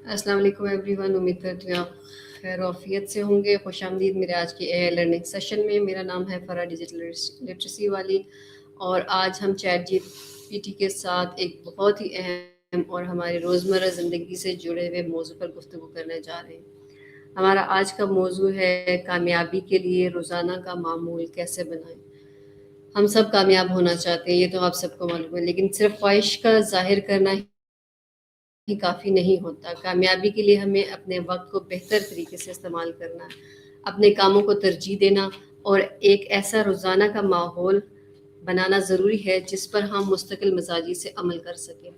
السلام علیکم every one, امید کرتی ہوں آپ خیر وافیت سے ہوں گے۔ خوش آمدید میرے آج کی اے آئی لرننگ سیشن میں۔ میرا نام ہے فرا ڈیجیٹل لٹریسی والی، اور آج ہم چیٹ جی پی ٹی کے ساتھ ایک بہت ہی اہم اور ہماری روزمرہ زندگی سے جڑے ہوئے موضوع پر گفتگو کرنے جا رہے ہیں۔ ہمارا آج کا موضوع ہے کامیابی کے لیے روزانہ کا معمول کیسے بنائیں۔ ہم سب کامیاب ہونا چاہتے ہیں، یہ تو آپ سب کو معلوم ہے، لیکن صرف خواہش کا ظاہر کرنا ہی کافی نہیں ہوتا۔ کامیابی کے لیے ہمیں اپنے وقت کو بہتر طریقے سے استعمال کرنا ہے، اپنے کاموں کو ترجیح دینا اور ایک ایسا روزانہ کا ماحول بنانا ضروری ہے جس پر ہم مستقل مزاجی سے عمل کر سکیں۔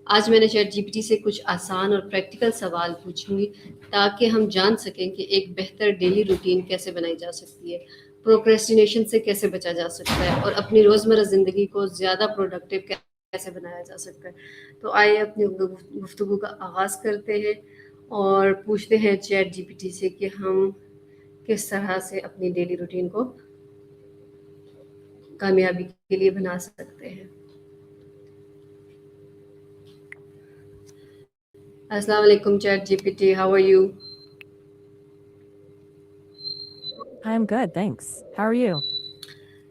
آج میں نے چیٹ جی پی ٹی سے کچھ آسان اور پریکٹیکل سوال پوچھوں گی تاکہ ہم جان سکیں کہ ایک بہتر ڈیلی روٹین کیسے بنائی جا سکتی ہے، پروکریسٹینیشن سے کیسے بچا جا سکتا ہے، اور اپنی روزمرہ زندگی کو زیادہ پروڈکٹیو کیسے بنایا جا سکتا ہے۔ تو آئیے اپنی گفتگو کا آغاز کرتے ہیں اور پوچھتے ہیں چیٹ جی پی ٹی سے کہ ہم کس طرح سے اپنی ڈیلی روٹین کو کامیابی کے لیے بنا سکتے ہیں۔ السلام علیکم chat G P T, how are you? I'm good, thanks. How are you?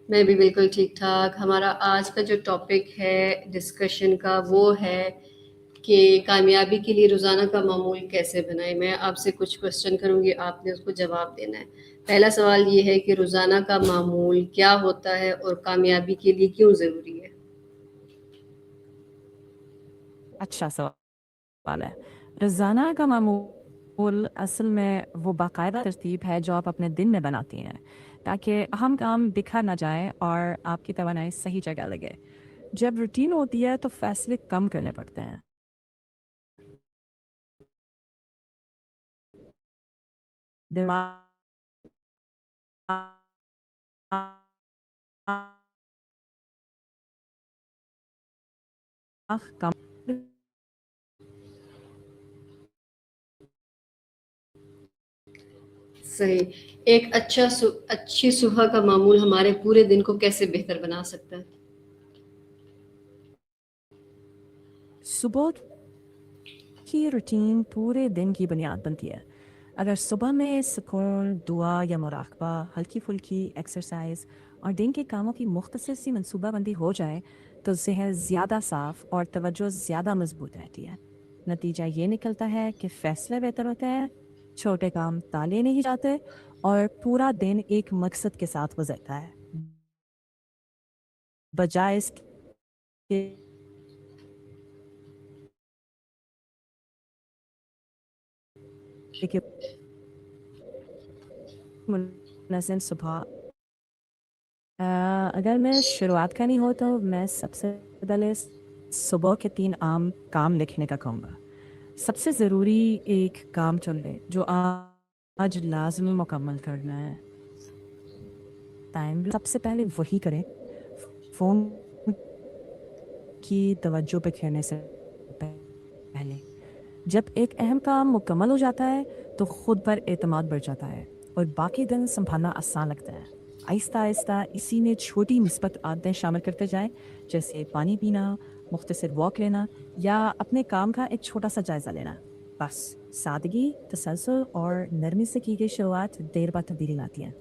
میں بھی بالکل ٹھیک ٹھاک۔ ہمارا آج کا جو ٹاپک ہے ڈسکشن کا وہ ہے کہ کامیابی کے لیے روزانہ کا معمول کیسے بنائیں۔ میں آپ سے کچھ کوشچن کروں گی، آپ نے اس کو جواب دینا ہے۔ پہلا سوال یہ ہے کہ روزانہ کا معمول کیا ہوتا ہے اور کامیابی کے لیے کیوں ضروری ہے؟ اچھا سوال ہے۔ روزانہ کا معمول اصل میں وہ باقاعدہ ترتیب ہے جو آپ اپنے دن میں بناتی ہیں تاکہ اہم کام بکھر نہ جائیں اور آپ کی توانائی صحیح جگہ لگے۔ جب روٹین ہوتی ہے تو فیصلے کم کرنے پڑتے ہیں۔ دماغ کم صحیح۔ ایک اچھی صبح کا معمول ہمارے پورے دن کو کیسے بہتر بنا سکتا ہے؟ صبح کی روٹین پورے دن کی بنیاد بنتی ہے۔ اگر صبح میں سکون، دعا یا مراقبہ، ہلکی پھلکی ایکسرسائز اور دن کے کاموں کی مختصر سی منصوبہ بندی ہو جائے تو ذہن زیادہ صاف اور توجہ زیادہ مضبوط رہتی ہے۔ نتیجہ یہ نکلتا ہے کہ فیصلے بہتر ہوتے ہیں، چھوٹے کام ٹالے نہیں جاتے اور پورا دن ایک مقصد کے ساتھ گزرتا ہے، بجائے اس کے کہ منظم صبح۔ اگر میں شروعات کرنی ہو تو میں سب سے پہلے صبح کے 3 عام کام لکھنے کا کہوں گا۔ سب سے ضروری ایک کام چن لیں جو آج لازمی مکمل کرنا ہے۔ ٹائم سب سے پہلے وہی کریں، فون کی توجہ پہ کھیلنے سے پہلے۔ جب ایک اہم کام مکمل ہو جاتا ہے تو خود پر اعتماد بڑھ جاتا ہے اور باقی دن سنبھالنا آسان لگتا ہے۔ آہستہ آہستہ اسی میں چھوٹی مثبت عادتیں شامل کرتے جائیں، جیسے پانی پینا، مختصر واک لینا یا اپنے کام کا ایک چھوٹا سا جائزہ لینا۔ بس سادگی، تسلسل اور نرمی سے کی گئی شروعات دیر بعد تبدیلی لاتی ہیں۔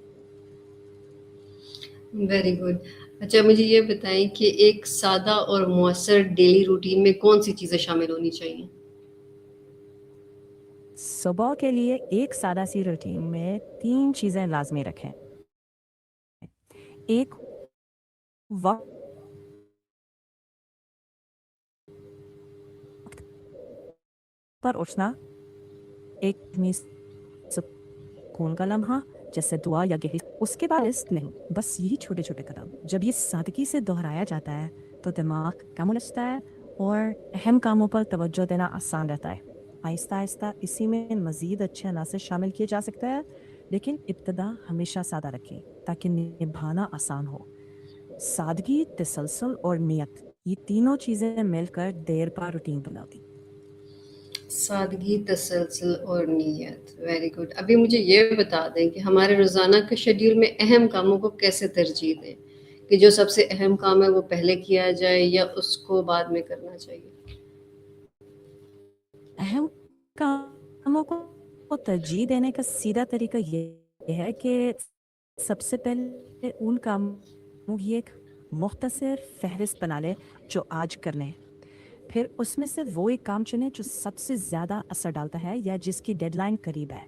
Very good. اچھا مجھے یہ بتائیں کہ ایک سادہ اور مؤثر ڈیلی روٹین میں کون سی چیزیں شامل ہونی چاہیے؟ صبح کے لیے ایک سادہ سی روٹین میں 3 چیزیں لازمی رکھیں۔ ایک، وقت پر اٹھنا، ایک سکون کا لمحہ جیسے دعا یا گہری، اس کے بعد لسٹ نہیں، بس یہی چھوٹے چھوٹے قدم۔ جب یہ سادگی سے دہرایا جاتا ہے تو دماغ کم الجھتا ہے اور اہم کاموں پر توجہ دینا آسان رہتا ہے۔ آہستہ آہستہ اسی میں مزید اچھے عناصر شامل کیے جا سکتے ہیں، لیکن ابتدا ہمیشہ سادہ رکھیں تاکہ نبھانا آسان ہو۔ سادگی، تسلسل اور نیت، یہ تینوں چیزیں مل کر دیر پا روٹین بناتی۔ سادگی، تسلسل اور نیت، ویری گڈ۔ ابھی مجھے یہ بتا دیں کہ ہمارے روزانہ کے شیڈیول میں اہم کاموں کو کیسے ترجیح دیں، کہ جو سب سے اہم کام ہے وہ پہلے کیا جائے یا اس کو بعد میں کرنا چاہیے؟ اہم कामों को तरजीह देने का सीधा तरीका ये है कि सबसे पहले उन कामों की एक मुख्तसर फहरिस्त बना लें जो आज करने हैं। फिर उसमें से वो एक काम चुनें जो सबसे ज़्यादा असर डालता है या जिसकी डेडलाइन करीब है,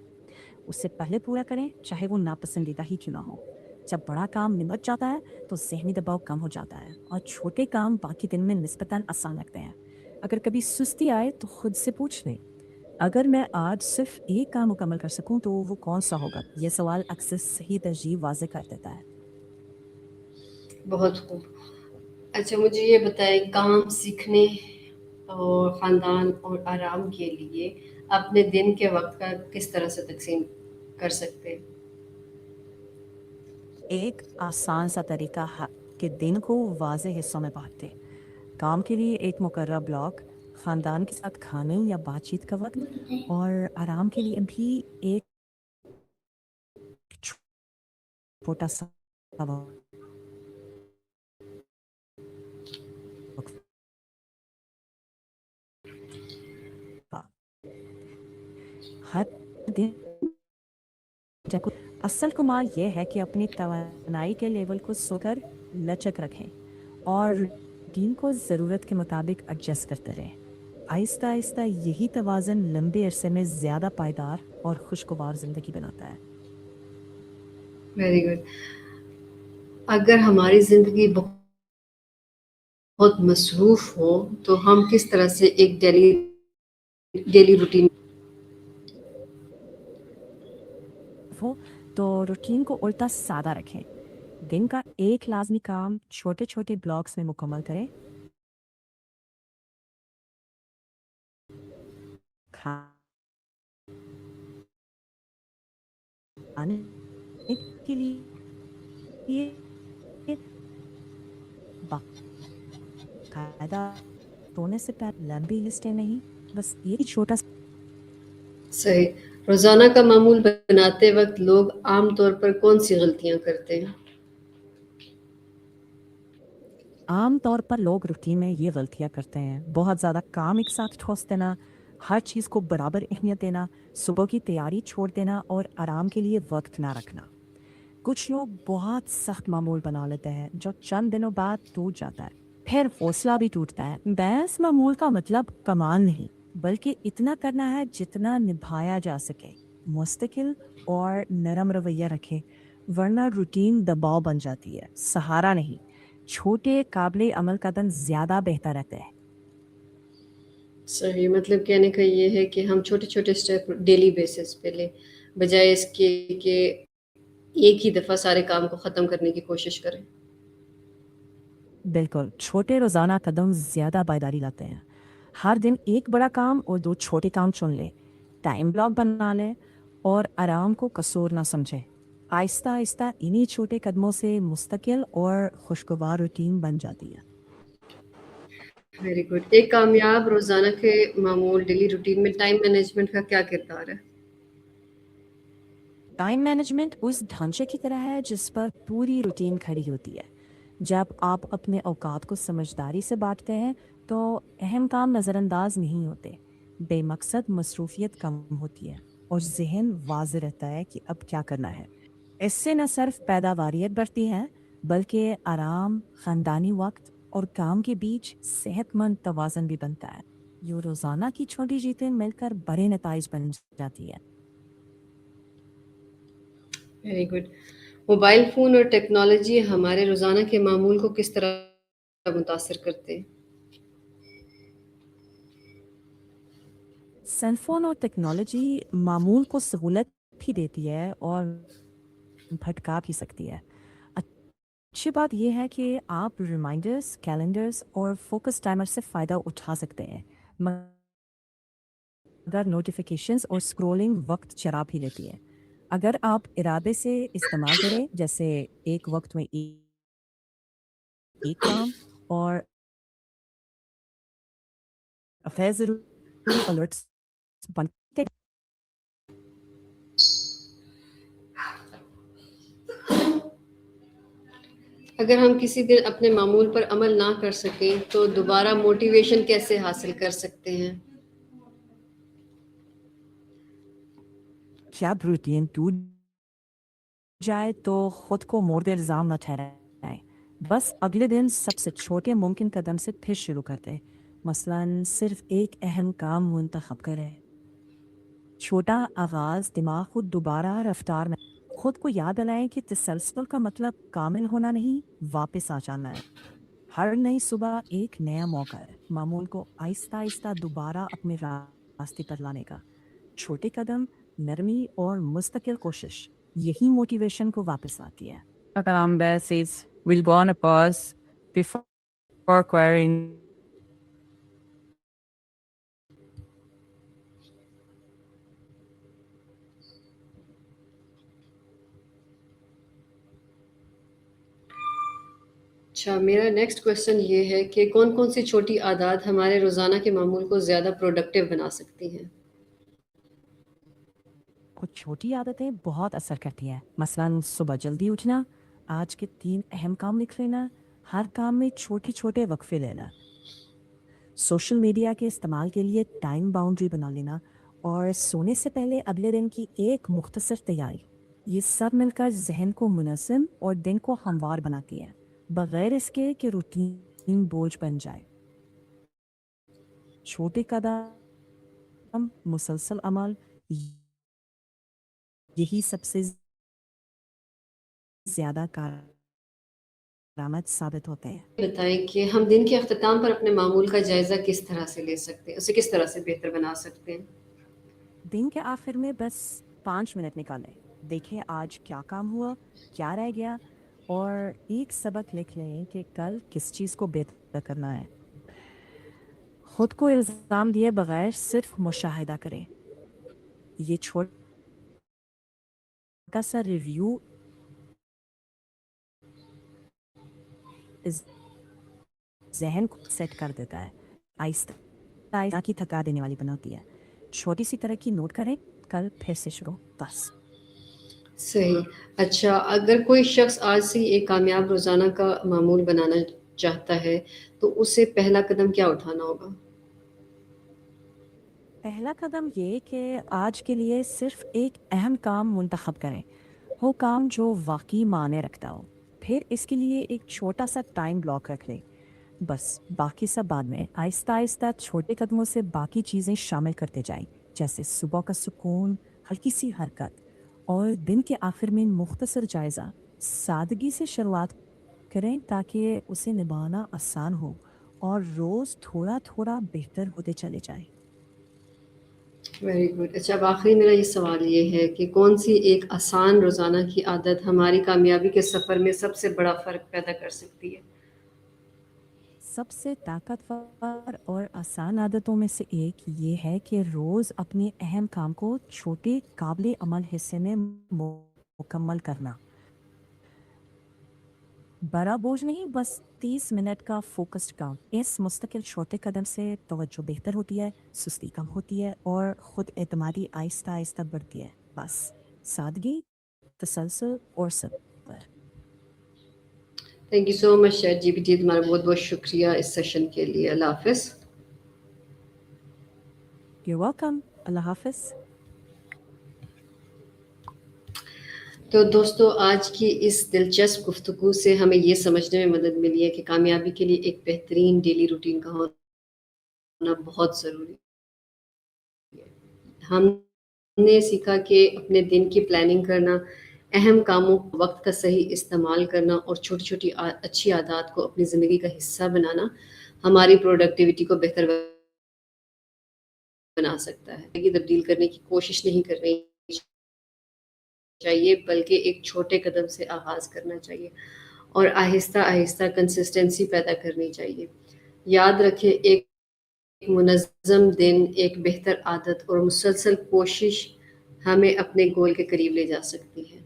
उससे पहले पूरा करें, चाहे वो नापसंदीदा ही क्यों ना हो। जब बड़ा काम निमट जाता है तो ज़हनी दबाव कम हो जाता है और छोटे काम बाकी दिन में निस्बतन आसान लगते हैं। अगर कभी सुस्ती आए तो खुद से पूछ लें, अगर मैं आज सिर्फ एक काम मुकम्मल कर सकूं तो वो कौन सा होगा? ये सवाल अक्सर सही तरजीह वाज़े कर देता है। बहुत खूब। अच्छा, मुझे ये बताएं, काम सीखने और ख़ानदान और आराम के लिए अपने दिन के वक्त का किस तरह से तकसीम कर सकते हैं? एक आसान सा तरीका है कि दिन को वाज़े हिस्सों में बांट दें। काम के लिए एक मुकर्रर ब्लॉक, ख़ानदान के साथ खाने या बातचीत का वक्त, और आराम के लिए भी एक छोटा सा वक्फा। हर दिन जब असल कमाल यह है कि अपनी तवानाई के लेवल को सोकर लचक रखें और रूटीन को ज़रूरत के मुताबिक एडजस्ट करते रहें। आहिस्ता आहिस्ता यही तवाज़न लंबे अरसे में ज़्यादा पायदार और खुशगवार ज़िंदगी बनाता है। Very good. अगर हमारी ज़िंदगी बहुत मसरूफ़ हो तो हम किस तरह से एक डेली रूटीन हो तो रूटीन को उल्टा सादा रखें। दिन का एक लाजमी काम छोटे छोटे ब्लॉक्स में मुकम्मल करें। खाने के लिए बाकायदा सोने से पहले लंबी लिस्टें नहीं, बस एक छोटा सही। रोज़ाना का मामूल बनाते वक्त लोग आम तौर पर कौन सी गलतियां करते हैं? आम तौर पर लोग रूटीन में ये गलतियां करते हैं: बहुत ज़्यादा काम एक साथ ठोस देना, हर चीज़ को बराबर अहमियत देना, सुबह की तैयारी छोड़ देना और आराम के लिए वक्त ना रखना। कुछ लोग बहुत सख्त मामूल बना लेते हैं जो चंद दिनों बाद टूट जाता है, फिर हौसला भी टूटता है। बस मामूल का मतलब कमाल नहीं, बल्कि इतना करना है जितना निभाया जा सके। मुस्तकिल और नरम रवैया रखें, वरना रूटीन दबाव बन जाती है, सहारा नहीं। छोटे काबिल अमल कदम ज़्यादा बेहतर रहते हैं। सही, मतलब कहने का ये है कि हम छोटे-छोटे स्टेप डेली बेसिस पे लें, बजाय इसके कि एक ही दफ़ा सारे काम को ख़त्म करने की कोशिश करें। बिल्कुल, छोटे रोज़ाना कदम ज़्यादा पायदारी लाते हैं। हर दिन एक बड़ा काम और दो छोटे काम चुन लें, टाइम ब्लॉक बना लें और आराम को कसूर ना समझें। आहिस्ता आहिस्ता इन्हीं छोटे कदमों से मुस्तकिल और खुशगवार रूटीन बन जाती है। Very good. एक कामयाब रोज़ाना के मामूल डेली रूटीन में टाइम मैनेजमेंट का क्या किरदार है? टाइम मैनेजमेंट उस ढांचे की तरह है जिस पर पूरी रूटीन खड़ी होती है। जब आप अपने औकात को समझदारी से बांटते हैं तो अहम काम नज़रअंदाज नहीं होते, बेमकसद मसरूफियत कम होती है और जहन वाज़ रहता है कि अब क्या करना है। इससे न सिर्फ पैदावारियत बढ़ती है, बल्कि आराम, ख़ानदानी वक्त और काम के बीच सेहतमंद तवाज़न भी बनता है। यूँ रोज़ाना की छोटी जीतें मिलकर बड़े नताइज बन जाती है। Very good. मोबाइल फ़ोन और टेक्नोलॉजी हमारे रोज़ाना के मामूल को किस तरह मुतासिर करते हैं? सेलफोन और टेक्नोलॉजी मामूल को सहूलत भी देती है और भटका भी सकती है। अच्छी बात यह है कि आप रिमाइंडर्स, कैलेंडर्स और फोकस टाइमर से फ़ायदा उठा सकते हैं, मगर नोटिफिकेशंस और स्क्रॉलिंग वक्त चरा भी लेती है। अगर आप इरादे से इस्तेमाल करें, जैसे एक वक्त में एक काम और गैर ज़रूरी अलर्ट्स बंद करें। अगर हम किसी दिन अपने मामूल पर अमल ना कर सकें तो दोबारा मोटिवेशन कैसे हासिल कर सकते हैं? जब रूटीन टूट जाए तो खुद को मोड़ दे इल्ज़ाम न ठहराएं, बस अगले दिन सबसे छोटे मुमकिन कदम से फिर शुरू कर दें। मसलन सिर्फ एक अहम काम मुंतखब करें। छोटा आगाज़ दिमाग को दोबारा रफ्तार में खुद को याद दिलाएं कि तसलसल का मतलब कामिल होना नहीं, वापस आ जाना है। हर नई सुबह एक नया मौका है मामूल को आहिस्ता आहिस्ता दोबारा अपने रास्ते पर लाने का। छोटे कदम, नरमी और मुस्तकिल कोशिश, यही मोटिवेशन को वापस लाती है। Akalamba says, we'll go on a pause before querying. अच्छा, मेरा नेक्स्ट क्वेश्चन ये है कि कौन कौन सी छोटी आदत हमारे रोज़ाना के मामूल को ज़्यादा प्रोडक्टिव बना सकती हैं? कुछ छोटी आदतें बहुत असर करती हैं। मसलन सुबह जल्दी उठना, आज के 3 अहम काम लिख लेना, हर काम में छोटे छोटे वक्फे लेना, सोशल मीडिया के इस्तेमाल के लिए टाइम बाउंड्री बना लेना और सोने से पहले अगले दिन की एक मुख्तसर तैयारी। ये सब मिलकर जहन को मुनज़्ज़म और दिन को हमवार बनाती है, बगैर इसके कि रूटीन बोझ बन जाए। छोटे कदम, मुसलसल अमल, यही सबसे ज़्यादा कारआमद साबित होते हैं। बताएं कि हम दिन के अख्ताम पर अपने मामूल का जायज़ा किस तरह से ले सकते हैं, उसे किस तरह से बेहतर बना सकते हैं? दिन के आखिर में बस 5 मिनट निकालें, देखें आज क्या काम हुआ, क्या रह गया और एक सबक लिख लें कि कल किस चीज़ को बेहतर करना है। खुद को इल्ज़ाम दिए बगैर सिर्फ मुशाहिदा करें। ये छोटा सा रिव्यू इस जहन को सेट कर देता है, आहिस्ता आहिस्ता की थका देने वाली बनाती है। छोटी सी तरक्की नोट करें, कल फिर से शुरू, बस। सही। अच्छा, अगर कोई शख्स आज से ही एक कामयाब रोज़ाना का मामूल बनाना चाहता है, तो उसे पहला कदम क्या उठाना होगा? पहला कदम ये कि आज के लिए सिर्फ एक अहम काम मुंतखब करें, वो काम जो वाकई मायने रखता हो। फिर इसके लिए एक छोटा सा टाइम ब्लॉक रख लें, बस बाकी सब बाद में। आहिस्ता आहिस्ता छोटे कदमों से बाकी चीज़ें शामिल करते जाएं, जैसे सुबह का सुकून, हल्की सी हरकत और दिन के आखिर में मुख्तसर जायज़ा। सादगी से शुरुआत करें ताकि उसे निभाना आसान हो और रोज़ थोड़ा थोड़ा बेहतर होते चले जाए। Very good. अच्छा, अब आखिरी मेरा ये सवाल ये है कि कौन सी एक आसान रोज़ाना की आदत हमारी कामयाबी के सफ़र में सबसे बड़ा फ़र्क पैदा कर सकती है? सबसे ताकतवर और आसान आदतों में से एक ये है कि रोज़ अपने अहम काम को छोटे काबिल अमल हिस्से में मुकम्मल करना। बड़ा बोझ नहीं, बस 30 मिनट का फोकस्ड काम। इस मुस्तकिल छोटे कदम से तवज्जो बेहतर होती है, सुस्ती कम होती है और ख़ुद एतमादी आहिस्ता आहिस्ता बढ़ती है। बस सादगी, तसलसल और सब्र। Thank you so much chat GPT, तुम्हारा बहुत बहुत शुक्रिया इस सेशन के लिए। अल्लाह हाफ़िज़। You're welcome. अल्लाह हाफ़िज़। तो दोस्तों, आज की इस दिलचस्प गुफ्तगू से हमें ये समझने में मदद मिली है कि कामयाबी के लिए एक बेहतरीन डेली रूटीन का होना बहुत ज़रूरी है। हमने सीखा कि अपने दिन की प्लानिंग करना, अहम कामों वक्त का सही इस्तेमाल करना और छोटी छोटी अच्छी आदत को अपनी ज़िंदगी का हिस्सा बनाना हमारी प्रोडक्टिविटी को बेहतर बना सकता है। कि तब्दील करने की कोशिश नहीं करनी चाहिए, बल्कि एक छोटे कदम से आगाज़ करना चाहिए और आहिस्ता आहिस्ता कंसिस्टेंसी पैदा करनी चाहिए। याद रखें, एक मुनज़्ज़म दिन, एक बेहतर आदत और मुसलसल कोशिश हमें अपने गोल के करीब ले जा सकती है।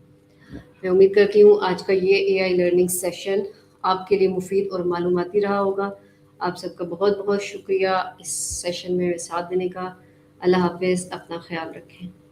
मैं उम्मीद करती हूँ आज का ये एआई लर्निंग सेशन आपके लिए मुफीद और मालूमाती रहा होगा। आप सबका बहुत बहुत शुक्रिया इस सेशन में साथ देने का। अल्लाह हाफ़िज़, अपना ख्याल रखें।